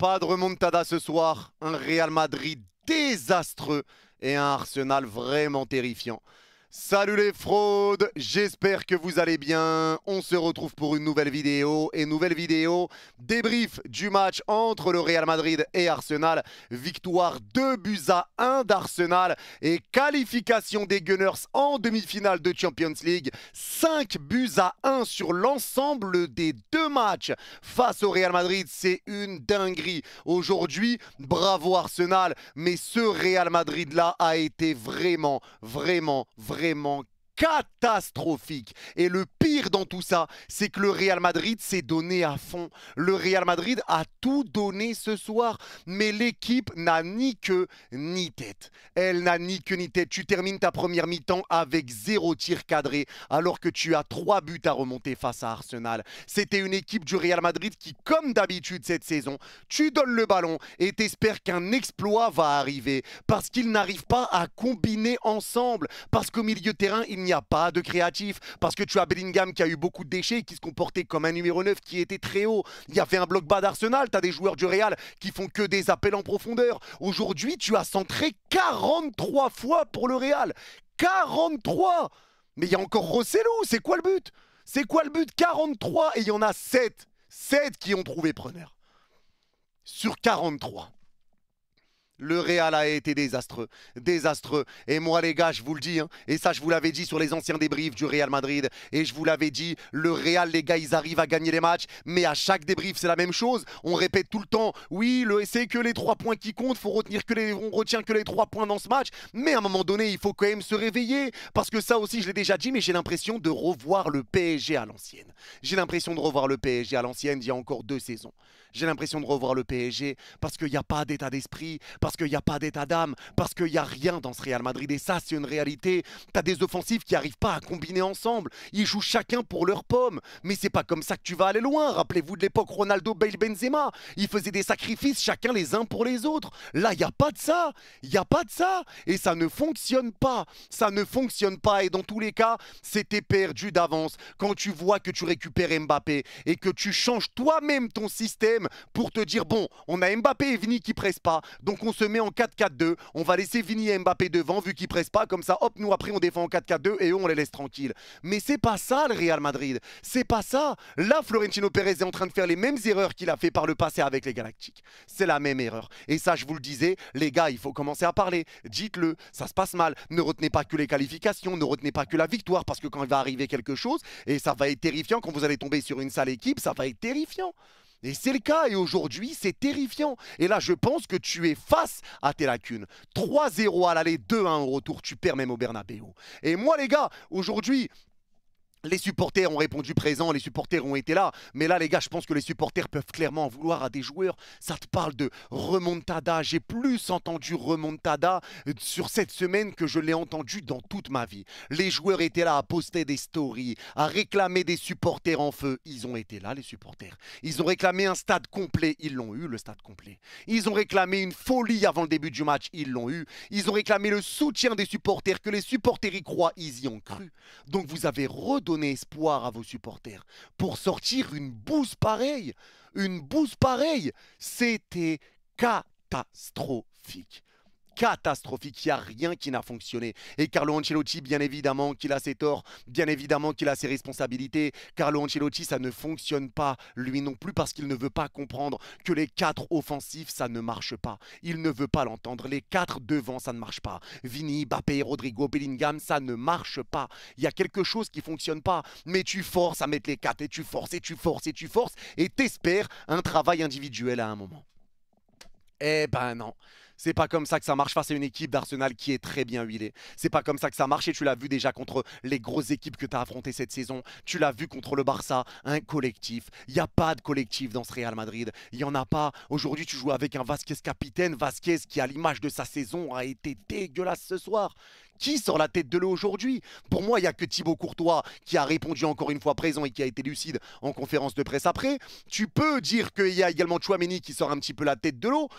Pas de remontada ce soir. Un Real Madrid désastreux et un Arsenal vraiment terrifiant. Salut les fraudes, j'espère que vous allez bien. On se retrouve pour une nouvelle vidéo. Débrief du match entre le Real Madrid et Arsenal. Victoire 2-1 d'Arsenal et qualification des Gunners en demi-finale de Champions League. 5-1 sur l'ensemble des deux matchs face au Real Madrid. C'est une dinguerie. Aujourd'hui, bravo Arsenal, mais ce Real Madrid-là a été vraiment catastrophique. Et le pire dans tout ça, c'est que le Real Madrid s'est donné à fond. Le Real Madrid a tout donné ce soir, mais l'équipe n'a ni queue ni tête. Elle n'a ni queue ni tête. Tu termines ta première mi-temps avec 0 tir cadré, alors que tu as 3 buts à remonter face à Arsenal. C'était une équipe du Real Madrid qui, comme d'habitude cette saison, tu donnes le ballon et t'espères qu'un exploit va arriver, parce qu'ils n'arrivent pas à combiner ensemble, parce qu'au milieu de terrain, il n'y a pas de créatif, parce que tu as Bellingham qui a eu beaucoup de déchets et qui se comportait comme un numéro 9 qui était très haut. Il y avait un bloc bas d'Arsenal, tu as des joueurs du Real qui font que des appels en profondeur. Aujourd'hui, tu as centré 43 fois pour le Real. 43. Mais il y a encore Rosselló, c'est quoi le but? C'est quoi le but? 43 et il y en a 7. 7 qui ont trouvé preneur. Sur 43. Le Real a été désastreux, désastreux. Et moi les gars, je vous le dis, hein, et ça je vous l'avais dit sur les anciens débriefs du Real Madrid, et je vous l'avais dit, le Real les gars, ils arrivent à gagner les matchs, mais à chaque débrief c'est la même chose. On répète tout le temps, oui, c'est que les 3 points qui comptent, on retient que les 3 points dans ce match, mais à un moment donné, il faut quand même se réveiller, parce que ça aussi je l'ai déjà dit, mais j'ai l'impression de revoir le PSG à l'ancienne. J'ai l'impression de revoir le PSG à l'ancienne d'il y a encore 2 saisons. J'ai l'impression de revoir le PSG parce qu'il n'y a pas d'état d'esprit, parce qu'il n'y a pas d'état d'âme, parce qu'il n'y a rien dans ce Real Madrid. Et ça, c'est une réalité. Tu as des offensifs qui n'arrivent pas à combiner ensemble. Ils jouent chacun pour leur pomme. Mais c'est pas comme ça que tu vas aller loin. Rappelez-vous de l'époque Ronaldo, Bale, Benzema. Ils faisaient des sacrifices chacun les uns pour les autres. Là, il n'y a pas de ça. Il n'y a pas de ça. Et ça ne fonctionne pas. Ça ne fonctionne pas. Et dans tous les cas, c'était perdu d'avance. Quand tu vois que tu récupères Mbappé et que tu changes toi-même ton système pour te dire, bon, on a Mbappé et Vini qui pressent pas, donc on se met en 4-4-2, on va laisser Vini et Mbappé devant vu qu'ils pressent pas, comme ça, hop, nous après on défend en 4-4-2 et eux on les laisse tranquilles. Mais c'est pas ça le Real Madrid, c'est pas ça. Là, Florentino Pérez est en train de faire les mêmes erreurs qu'il a fait par le passé avec les Galactiques. C'est la même erreur. Et ça, je vous le disais, les gars, il faut commencer à parler. Dites-le, ça se passe mal. Ne retenez pas que les qualifications, ne retenez pas que la victoire, parce que quand il va arriver quelque chose, et ça va être terrifiant, quand vous allez tomber sur une sale équipe, ça va être terrifiant. Et c'est le cas, et aujourd'hui, c'est terrifiant. Et là, je pense que tu es face à tes lacunes. 3-0 à l'aller, 2-1 au retour, tu perds même au Bernabéu. Et moi, les gars, aujourd'hui, les supporters ont répondu présent, les supporters ont été là. Mais là, les gars, je pense que les supporters peuvent clairement en vouloir à des joueurs. Ça te parle de remontada. J'ai plus entendu remontada sur cette semaine que je l'ai entendu dans toute ma vie. Les joueurs étaient là à poster des stories, à réclamer des supporters en feu. Ils ont été là, les supporters. Ils ont réclamé un stade complet. Ils l'ont eu, le stade complet. Ils ont réclamé une folie avant le début du match. Ils l'ont eu. Ils ont réclamé le soutien des supporters, que les supporters y croient. Ils y ont cru. Donc vous avez redonné espoir à vos supporters pour sortir une bouse pareille. Une bouse pareille, c'était catastrophique. Catastrophique, il n'y a rien qui n'a fonctionné. Et Carlo Ancelotti, bien évidemment qu'il a ses torts, bien évidemment qu'il a ses responsabilités. Carlo Ancelotti, ça ne fonctionne pas, lui non plus, parce qu'il ne veut pas comprendre que les 4 offensifs, ça ne marche pas. Il ne veut pas l'entendre. Les 4 devant, ça ne marche pas. Vini, Mbappé, Rodrigo, Bellingham, ça ne marche pas. Il y a quelque chose qui ne fonctionne pas. Mais tu forces à mettre les 4 et tu forces et tu forces et tu forces et t'espères un travail individuel à un moment. Eh ben non. C'est pas comme ça que ça marche face à une équipe d'Arsenal qui est très bien huilée. C'est pas comme ça que ça marche et tu l'as vu déjà contre les grosses équipes que tu as affrontées cette saison. Tu l'as vu contre le Barça, un collectif. Il n'y a pas de collectif dans ce Real Madrid. Il n'y en a pas. Aujourd'hui, tu joues avec un Vasquez capitaine. Vasquez qui, à l'image de sa saison, a été dégueulasse ce soir. Qui sort la tête de l'eau aujourd'hui? Pour moi, il n'y a que Thibaut Courtois qui a répondu encore une fois présent et qui a été lucide en conférence de presse après. Tu peux dire qu'il y a également Tchouaméni qui sort un petit peu la tête de l'eau.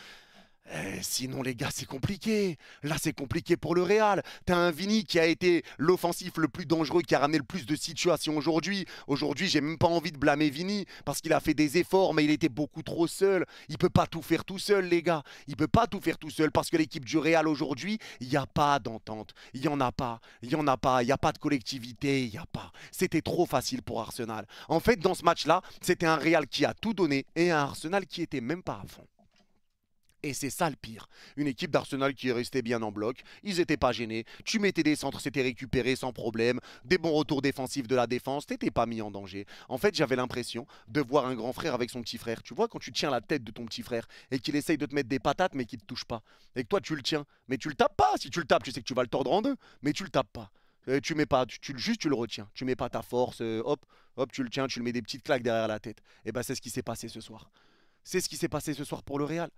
Sinon, les gars, c'est compliqué. Là, c'est compliqué pour le Real. T'as un Vini qui a été l'offensif le plus dangereux, qui a ramené le plus de situations aujourd'hui. Aujourd'hui, j'ai même pas envie de blâmer Vini parce qu'il a fait des efforts, mais il était beaucoup trop seul. Il peut pas tout faire tout seul, les gars. Il peut pas tout faire tout seul parce que l'équipe du Real aujourd'hui, il n'y a pas d'entente. Il y en a pas. Il y en a pas. Il n'y a pas de collectivité. Il y a pas. C'était trop facile pour Arsenal. En fait, dans ce match-là, c'était un Real qui a tout donné et un Arsenal qui était même pas à fond. Et c'est ça le pire. Une équipe d'Arsenal qui est restée bien en bloc, ils n'étaient pas gênés, tu mettais des centres, c'était récupéré sans problème, des bons retours défensifs de la défense, t'étais pas mis en danger. En fait, j'avais l'impression de voir un grand frère avec son petit frère. Tu vois, quand tu tiens la tête de ton petit frère et qu'il essaye de te mettre des patates mais qu'il ne te touche pas, et que toi tu le tiens, mais tu le tapes pas. Si tu le tapes, tu sais que tu vas le tordre en deux, mais tu le tapes pas. Tu mets pas, juste tu le retiens. Tu mets pas ta force, hop, hop, tu le tiens, tu le mets des petites claques derrière la tête. Et ben c'est ce qui s'est passé ce soir. C'est ce qui s'est passé ce soir pour le Real.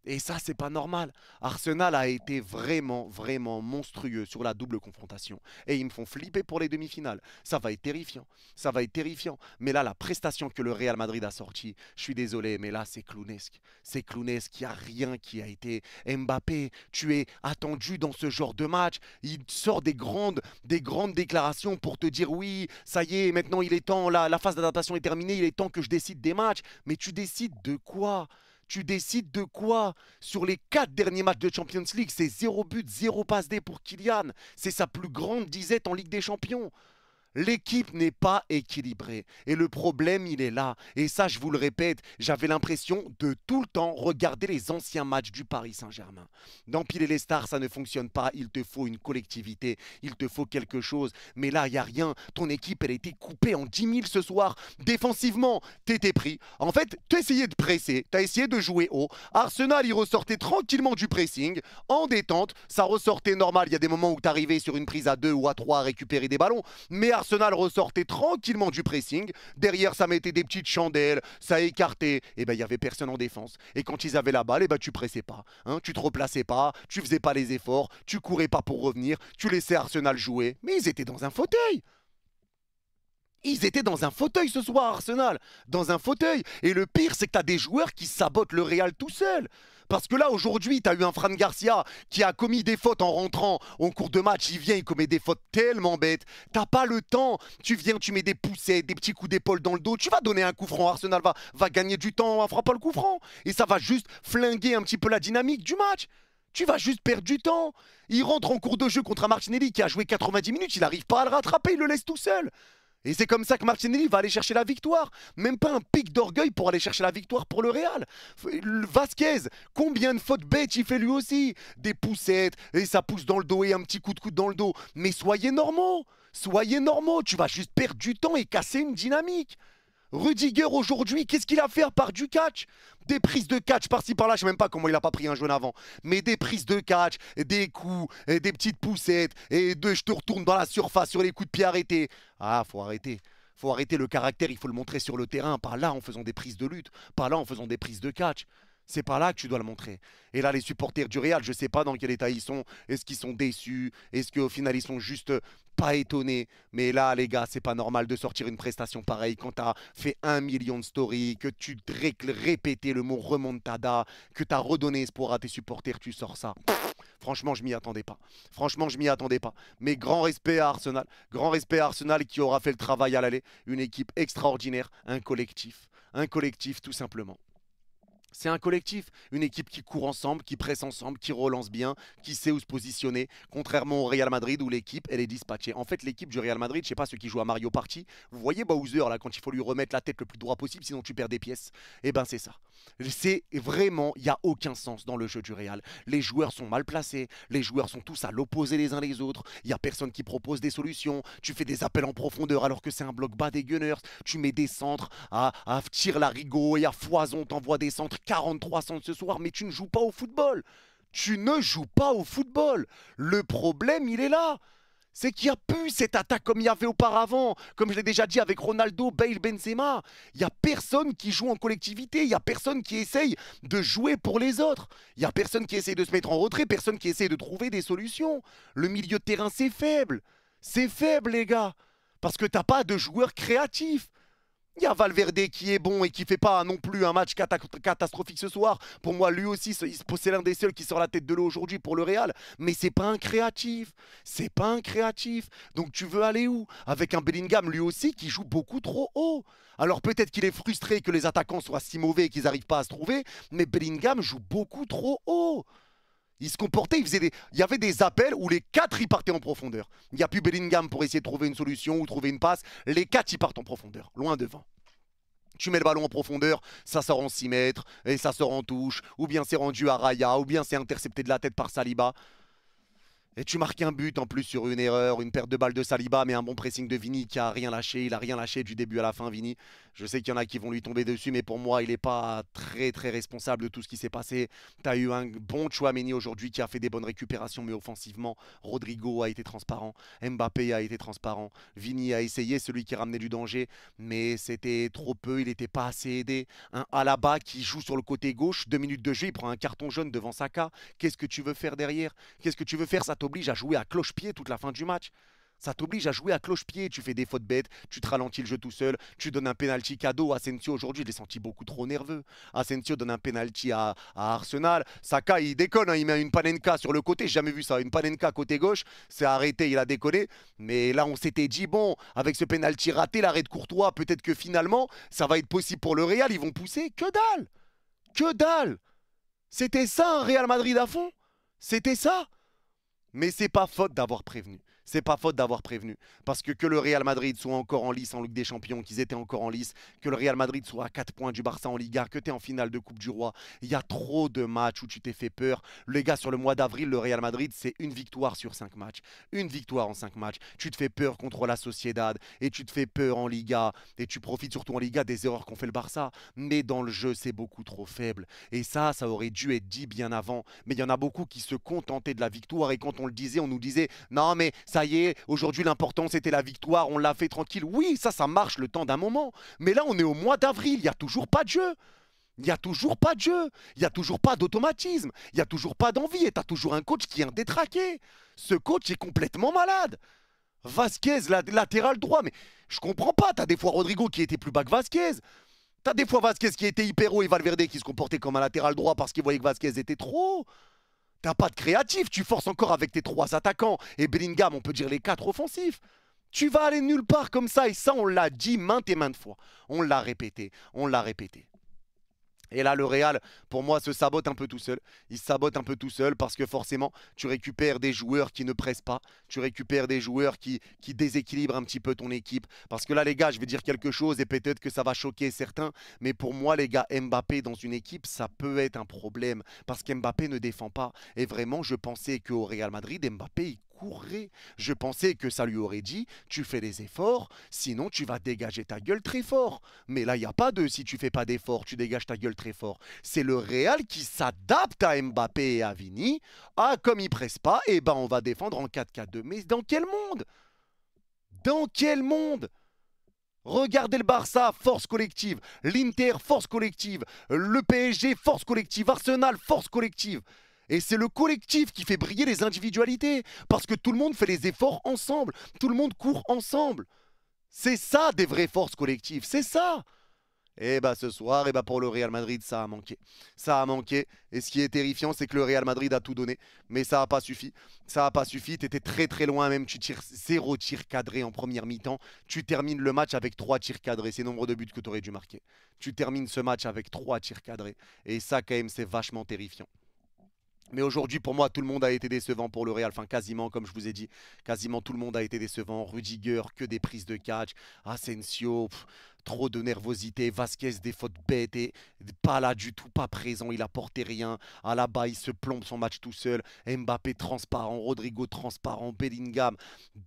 Et ça, c'est pas normal. Arsenal a été vraiment, vraiment monstrueux sur la double confrontation. Et ils me font flipper pour les demi-finales. Ça va être terrifiant. Ça va être terrifiant. Mais là, la prestation que le Real Madrid a sortie, je suis désolé, mais là, c'est clownesque. C'est clownesque. Il n'y a rien qui a été. Mbappé, tu es attendu dans ce genre de match. Il sort des grandes déclarations pour te dire oui, ça y est, maintenant il est temps, la phase d'adaptation est terminée, il est temps que je décide des matchs. Mais tu décides de quoi? Tu décides de quoi? Sur les 4 derniers matchs de Champions League, c'est 0 but, 0 passe D pour Kylian. C'est sa plus grande disette en Ligue des Champions. L'équipe n'est pas équilibrée. Et le problème, il est là. Et ça, je vous le répète, j'avais l'impression de tout le temps regarder les anciens matchs du Paris Saint-Germain. D'empiler les stars, ça ne fonctionne pas. Il te faut une collectivité. Il te faut quelque chose. Mais là, il n'y a rien. Ton équipe, elle a été coupée en 10 000 ce soir. Défensivement, t'étais pris. En fait, tu essayé de presser. Tu as essayé de jouer haut. Arsenal, il ressortait tranquillement du pressing. En détente, ça ressortait normal. Il y a des moments où tu arrivais sur une prise à 2 ou à 3 à récupérer des ballons. Mais Arsenal ressortait tranquillement du pressing. Derrière, ça mettait des petites chandelles, ça écartait. Et ben, il n'y avait personne en défense. Et quand ils avaient la balle, et ben, tu pressais pas. Hein, tu te replaçais pas, tu faisais pas les efforts, tu courais pas pour revenir, tu laissais Arsenal jouer. Mais ils étaient dans un fauteuil. Ils étaient dans un fauteuil ce soir, Arsenal. Dans un fauteuil. Et le pire, c'est que tu as des joueurs qui sabotent le Real tout seul. Parce que là, aujourd'hui, tu as eu un Fran Garcia qui a commis des fautes en rentrant en cours de match. Il vient, il commet des fautes tellement bêtes. T'as pas le temps. Tu viens, tu mets des poussettes, des petits coups d'épaule dans le dos. Tu vas donner un coup franc. Arsenal va gagner du temps en frappant le coup franc. Et ça va juste flinguer un petit peu la dynamique du match. Tu vas juste perdre du temps. Il rentre en cours de jeu contre un Martinelli qui a joué 90 minutes. Il n'arrive pas à le rattraper. Il le laisse tout seul. Et c'est comme ça que Martinelli va aller chercher la victoire. Même pas un pic d'orgueil pour aller chercher la victoire pour le Real. Vasquez, combien de fautes bêtes il fait lui aussi? Des poussettes, et ça pousse dans le dos et un petit coup de coude dans le dos. Mais soyez normaux. Soyez normaux. Tu vas juste perdre du temps et casser une dynamique. Rudiger aujourd'hui, qu'est-ce qu'il a fait à part du catch? Des prises de catch par-ci par-là, je sais même pas comment il a pas pris un jaune avant. Mais des prises de catch, des coups, des petites poussettes, et je te retourne dans la surface sur les coups de pied arrêtés. Ah, faut arrêter. Faut arrêter le caractère, il faut le montrer sur le terrain, pas là en faisant des prises de lutte, pas là en faisant des prises de catch. C'est pas là que tu dois le montrer. Et là, les supporters du Real, je ne sais pas dans quel état ils sont. Est-ce qu'ils sont déçus? Est-ce qu'au final, ils sont juste pas étonnés? Mais là, les gars, c'est pas normal de sortir une prestation pareille quand tu as fait 1 million de stories, que tu répétais le mot remontada, que tu as redonné espoir à tes supporters, tu sors ça. Franchement, je m'y attendais pas. Franchement, je m'y attendais pas. Mais grand respect à Arsenal. Grand respect à Arsenal qui aura fait le travail à l'aller. Une équipe extraordinaire, un collectif. Un collectif, tout simplement. C'est un collectif, une équipe qui court ensemble, qui presse ensemble, qui relance bien, qui sait où se positionner, contrairement au Real Madrid où l'équipe, elle est dispatchée. En fait, l'équipe du Real Madrid, je sais pas, ceux qui jouent à Mario Party, vous voyez Bowser là, quand il faut lui remettre la tête le plus droit possible, sinon tu perds des pièces. Eh ben c'est ça. C'est vraiment, il n'y a aucun sens dans le jeu du Real. Les joueurs sont mal placés, les joueurs sont tous à l'opposé les uns des autres, il n'y a personne qui propose des solutions, tu fais des appels en profondeur alors que c'est un bloc bas des Gunners, tu mets des centres à tir larigot et à foison, t'envoies des centres 43 centres ce soir, mais tu ne joues pas au football. Tu ne joues pas au football. Le problème, il est là. C'est qu'il n'y a plus cette attaque comme il y avait auparavant. Comme je l'ai déjà dit avec Ronaldo, Bale, Benzema. Il n'y a personne qui joue en collectivité. Il n'y a personne qui essaye de jouer pour les autres. Il n'y a personne qui essaye de se mettre en retrait. Personne qui essaye de trouver des solutions. Le milieu de terrain, c'est faible. C'est faible, les gars. Parce que tu n'as pas de joueurs créatifs. Il y a Valverde qui est bon et qui fait pas non plus un match catastrophique ce soir. Pour moi, lui aussi, c'est l'un des seuls qui sort la tête de l'eau aujourd'hui pour le Real. Mais c'est pas un créatif. C'est pas un créatif. Donc tu veux aller où? Avec un Bellingham, lui aussi, qui joue beaucoup trop haut. Alors peut-être qu'il est frustré que les attaquants soient si mauvais qu'ils n'arrivent pas à se trouver. Mais Bellingham joue beaucoup trop haut. Il se comportait, il y avait des appels où les 4 y partaient en profondeur. Il n'y a plus Bellingham pour essayer de trouver une solution ou trouver une passe. Les 4 y partent en profondeur, loin devant. Tu mets le ballon en profondeur, ça sort en 6 mètres, et ça sort en touche, ou bien c'est rendu à Raya, ou bien c'est intercepté de la tête par Saliba. Et tu marques un but en plus sur une erreur, une perte de balle de Saliba, mais un bon pressing de Vini qui a rien lâché. Il a rien lâché du début à la fin, Vini. Je sais qu'il y en a qui vont lui tomber dessus, mais pour moi, il n'est pas très responsable de tout ce qui s'est passé. Tu as eu un bon Tchouaméni aujourd'hui qui a fait des bonnes récupérations, mais offensivement, Rodrigo a été transparent, Mbappé a été transparent, Vini a essayé, celui qui ramenait du danger, mais c'était trop peu, il n'était pas assez aidé. Un Alaba qui joue sur le côté gauche, 2 minutes de jeu, il prend un carton jaune devant Saka. Qu'est-ce que tu veux faire derrière? Qu'est-ce que tu veux faire? Ça t'oblige à jouer à cloche-pied toute la fin du match. Ça t'oblige à jouer à cloche-pied, tu fais des fautes bêtes, tu te ralentis le jeu tout seul, tu donnes un penalty cadeau. Asensio aujourd'hui, je l'ai senti beaucoup trop nerveux. Asensio donne un penalty à Arsenal. Saka, il déconne, hein, il met une panenka sur le côté, j'ai jamais vu ça, une panenka côté gauche, c'est arrêté, il a déconné. Mais là, on s'était dit, bon, avec ce penalty raté, l'arrêt de Courtois, peut-être que finalement, ça va être possible pour le Real, ils vont pousser. Que dalle! Que dalle! C'était ça un Real Madrid à fond? C'était ça? Mais c'est pas faute d'avoir prévenu. C'est pas faute d'avoir prévenu. Parce que le Real Madrid soit encore en lice en Ligue des Champions, qu'ils étaient encore en lice, que le Real Madrid soit à 4 points du Barça en Liga, que tu es en finale de Coupe du Roi. Il y a trop de matchs où tu t'es fait peur. Les gars, sur le mois d'avril, le Real Madrid, c'est une victoire sur 5 matchs. Une victoire en 5 matchs. Tu te fais peur contre la Sociedad et tu te fais peur en Liga. Et tu profites surtout en Liga des erreurs qu'ont fait le Barça. Mais dans le jeu, c'est beaucoup trop faible. Et ça aurait dû être dit bien avant. Mais il y en a beaucoup qui se contentaient de la victoire. Et quand on le disait, on nous disait « Non mais ça y est, aujourd'hui l'important c'était la victoire, on l'a fait tranquille. » Oui, ça marche le temps d'un moment. Mais là, on est au mois d'avril, il n'y a toujours pas de jeu. Il n'y a toujours pas de jeu. Il n'y a toujours pas d'automatisme. Il n'y a toujours pas d'envie. Et tu as toujours un coach qui est un détraqué. Ce coach est complètement malade. Vasquez, latéral droit. Mais je comprends pas. Tu as des fois Rodrigo qui était plus bas que Vasquez. T'as des fois Vasquez qui était hyper haut et Valverde qui se comportait comme un latéral droit parce qu'il voyait que Vasquez était trop haut. T'as pas de créatif, tu forces encore avec tes 3 attaquants. Et Bellingham, on peut dire les 4 offensifs. Tu vas aller nulle part comme ça. Et ça, on l'a dit maintes et maintes fois. On l'a répété, on l'a répété. Et là, le Real, pour moi, se sabote un peu tout seul. Il se sabote un peu tout seul parce que forcément, tu récupères des joueurs qui ne pressent pas. Tu récupères des joueurs qui déséquilibrent un petit peu ton équipe. Parce que là, les gars, je vais dire quelque chose et peut-être que ça va choquer certains. Mais pour moi, les gars, Mbappé dans une équipe, ça peut être un problème. Parce qu'Mbappé ne défend pas. Et vraiment, je pensais qu'au Real Madrid, Mbappé, il courrait. Je pensais que ça lui aurait dit, tu fais des efforts, sinon tu vas dégager ta gueule très fort. Mais là, il n'y a pas de si tu fais pas d'efforts, tu dégages ta gueule très fort. C'est le Real qui s'adapte à Mbappé et à Vini. Ah, comme ils pressent pas, eh ben on va défendre en 4-4-2. Mais dans quel monde? Dans quel monde? Regardez le Barça, force collective. L'Inter, force collective. Le PSG, force collective. Arsenal, force collective. Et c'est le collectif qui fait briller les individualités. Parce que tout le monde fait les efforts ensemble. Tout le monde court ensemble. C'est ça des vraies forces collectives. C'est ça. Et bah ce soir, et bah pour le Real Madrid, ça a manqué. Ça a manqué. Et ce qui est terrifiant, c'est que le Real Madrid a tout donné. Mais ça n'a pas suffi. Ça n'a pas suffi. Tu étais très loin même. Tu tires 0 tir cadré en première mi-temps. Tu termines le match avec 3 tirs cadrés. C'est le nombre de buts que tu aurais dû marquer. Tu termines ce match avec 3 tirs cadrés. Et ça, quand même, c'est vachement terrifiant. Mais aujourd'hui, pour moi, tout le monde a été décevant pour le Real. Enfin, quasiment, comme je vous ai dit, quasiment tout le monde a été décevant. Rudiger, que des prises de catch. Asensio, trop de nervosité. Vasquez, des fautes bêtes. Et pas là du tout, pas présent. Il apportait rien. Alaba, il se plombe son match tout seul. Mbappé, transparent. Rodrigo, transparent. Bellingham,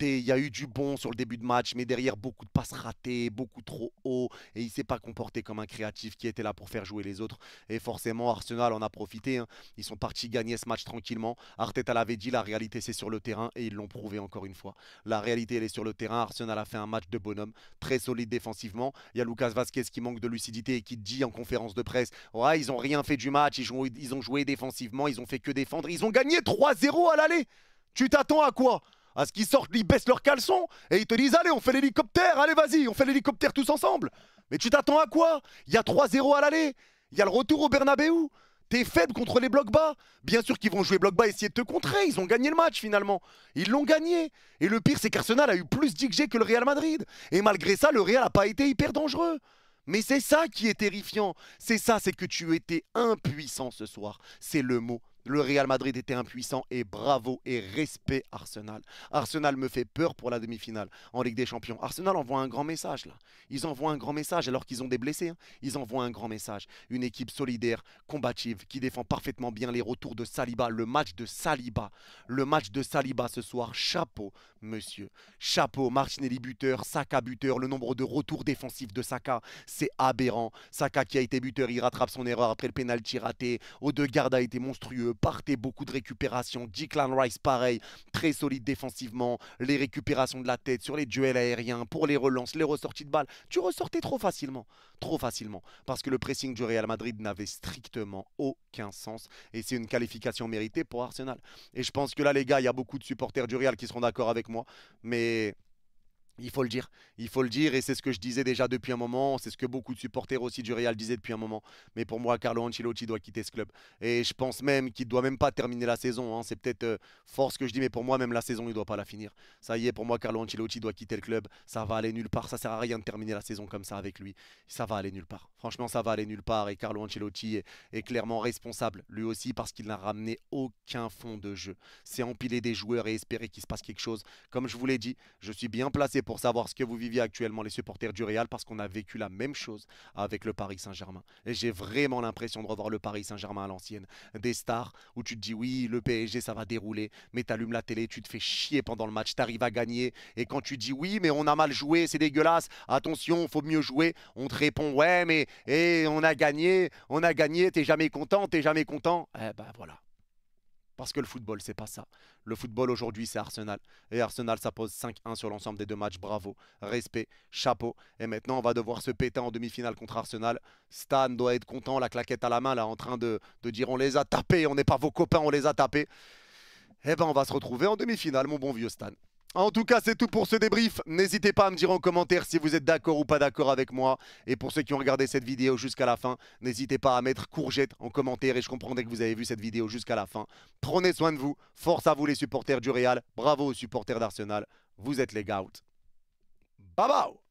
il y a eu du bon sur le début de match. Mais derrière, beaucoup de passes ratées. Beaucoup trop haut. Et il ne s'est pas comporté comme un créatif qui était là pour faire jouer les autres. Et forcément, Arsenal en a profité. Hein. Ils sont partis gagner ce match tranquillement. Arteta l'avait dit, la réalité c'est sur le terrain et ils l'ont prouvé encore une fois. La réalité elle est sur le terrain. Arsenal a fait un match de bonhomme, très solide défensivement. Il y a Lucas Vasquez qui manque de lucidité et qui dit en conférence de presse, ouais, ils n'ont rien fait du match, ils ont joué défensivement, ils ont fait que défendre. Ils ont gagné 3-0 à l'aller. Tu t'attends à quoi? À ce qu'ils sortent, ils baissent leurs caleçons et ils te disent allez, on fait l'hélicoptère, allez vas-y, on fait l'hélicoptère tous ensemble. Mais tu t'attends à quoi? Il y a 3-0 à l'aller. Il y a le retour au Bernabeu. T'es faible contre les blocs bas. Bien sûr qu'ils vont jouer bloc bas et essayer de te contrer. Ils ont gagné le match finalement. Ils l'ont gagné. Et le pire, c'est qu'Arsenal a eu plus d'XG que le Real Madrid. Et malgré ça, le Real n'a pas été hyper dangereux. Mais c'est ça qui est terrifiant. C'est ça, c'est que tu étais impuissant ce soir. C'est le mot. Le Real Madrid était impuissant et bravo et respect Arsenal. Arsenal me fait peur pour la demi-finale en Ligue des Champions. Arsenal envoie un grand message là. Ils envoient un grand message alors qu'ils ont des blessés. Hein. Ils envoient un grand message. Une équipe solidaire, combative, qui défend parfaitement bien les retours de Saliba. Le match de Saliba. Le match de Saliba ce soir. Chapeau, monsieur. Chapeau. Martinelli buteur, Saka buteur. Le nombre de retours défensifs de Saka, c'est aberrant. Saka qui a été buteur, il rattrape son erreur après le pénalty raté. Odegaard a été monstrueux. Partez, beaucoup de récupération. Declan Rice, pareil, très solide défensivement. Les récupérations de la tête sur les duels aériens, pour les relances, les ressorties de balles. Tu ressortais trop facilement. Trop facilement. Parce que le pressing du Real Madrid n'avait strictement aucun sens. Et c'est une qualification méritée pour Arsenal. Et je pense que là, les gars, il y a beaucoup de supporters du Real qui seront d'accord avec moi. Mais il faut le dire et c'est ce que je disais déjà depuis un moment, c'est ce que beaucoup de supporters aussi du Real disaient depuis un moment. Mais pour moi, Carlo Ancelotti doit quitter ce club. Et je pense même qu'il ne doit même pas terminer la saison. Hein. C'est peut-être force que je dis, mais pour moi, même la saison, il ne doit pas la finir. Ça y est, pour moi, Carlo Ancelotti doit quitter le club. Ça va aller nulle part. Ça ne sert à rien de terminer la saison comme ça avec lui. Ça va aller nulle part. Franchement, ça va aller nulle part. Et Carlo Ancelotti est clairement responsable, lui aussi, parce qu'il n'a ramené aucun fond de jeu. C'est empiler des joueurs et espérer qu'il se passe quelque chose. Comme je vous l'ai dit, je suis bien placé pour savoir ce que vous viviez actuellement les supporters du Real parce qu'on a vécu la même chose avec le Paris Saint-Germain. Et j'ai vraiment l'impression de revoir le Paris Saint-Germain à l'ancienne. Des stars où tu te dis oui, le PSG ça va dérouler, mais tu allumes la télé, tu te fais chier pendant le match, tu arrives à gagner. Et quand tu dis oui, mais on a mal joué, c'est dégueulasse, attention, faut mieux jouer, on te répond ouais, mais on a gagné, t'es jamais content, t'es jamais content. Eh ben voilà. Parce que le football, c'est pas ça. Le football aujourd'hui, c'est Arsenal. Et Arsenal, ça pose 5-1 sur l'ensemble des deux matchs. Bravo, respect, chapeau. Et maintenant, on va devoir se péter en demi-finale contre Arsenal. Stan doit être content, la claquette à la main, là, en train de dire on les a tapés, on n'est pas vos copains, on les a tapés. Eh ben, on va se retrouver en demi-finale, mon bon vieux Stan. En tout cas, c'est tout pour ce débrief. N'hésitez pas à me dire en commentaire si vous êtes d'accord ou pas d'accord avec moi. Et pour ceux qui ont regardé cette vidéo jusqu'à la fin, n'hésitez pas à mettre courgette en commentaire et je comprendrai que vous avez vu cette vidéo jusqu'à la fin. Prenez soin de vous. Force à vous les supporters du Real. Bravo aux supporters d'Arsenal. Vous êtes les GOAT. Bye bye.